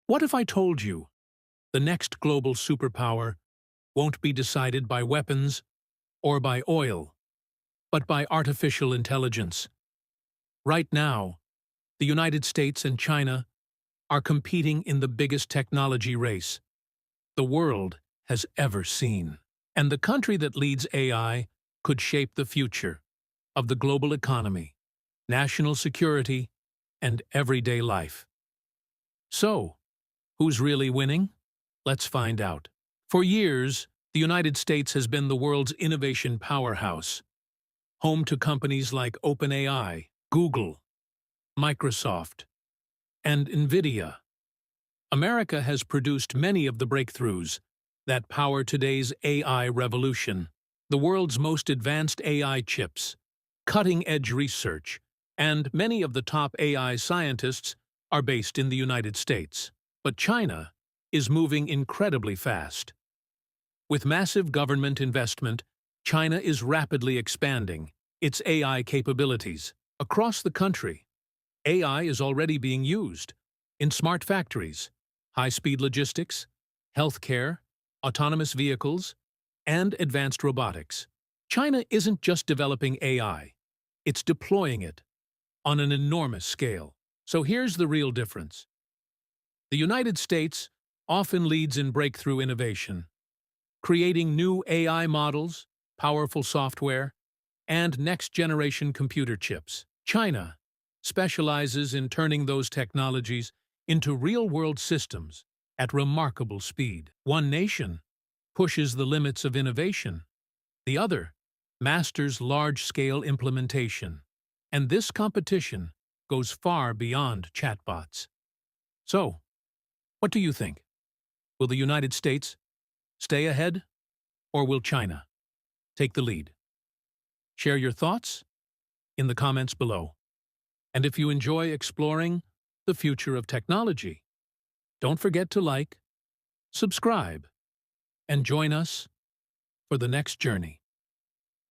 What if I told you the next global superpower won't be decided by weapons or by oil, but by artificial intelligence? Right now, the United States and China are competing in the biggest technology race the world has ever seen. And the country that leads AI could shape the future of the global economy, national security, and everyday life. So, who's really winning? Let's find out. For years, the United States has been the world's innovation powerhouse, home to companies like OpenAI, Google, Microsoft, and NVIDIA. America has produced many of the breakthroughs that power today's AI revolution. The world's most advanced AI chips, cutting-edge research, and many of the top AI scientists are based in the United States. But China is moving incredibly fast. With massive government investment, China is rapidly expanding its AI capabilities. Across the country, AI is already being used in smart factories, high-speed logistics, healthcare, autonomous vehicles, and advanced robotics. China isn't just developing AI, it's deploying it on an enormous scale. So here's the real difference. The United States often leads in breakthrough innovation, creating new AI models, powerful software, and next-generation computer chips. China specializes in turning those technologies into real-world systems at remarkable speed. One nation pushes the limits of innovation. The other masters large-scale implementation. And this competition goes far beyond chatbots. So, what do you think? Will the United States stay ahead, or will China take the lead? Share your thoughts in the comments below. And if you enjoy exploring the future of technology, don't forget to like, subscribe, and join us for the next journey.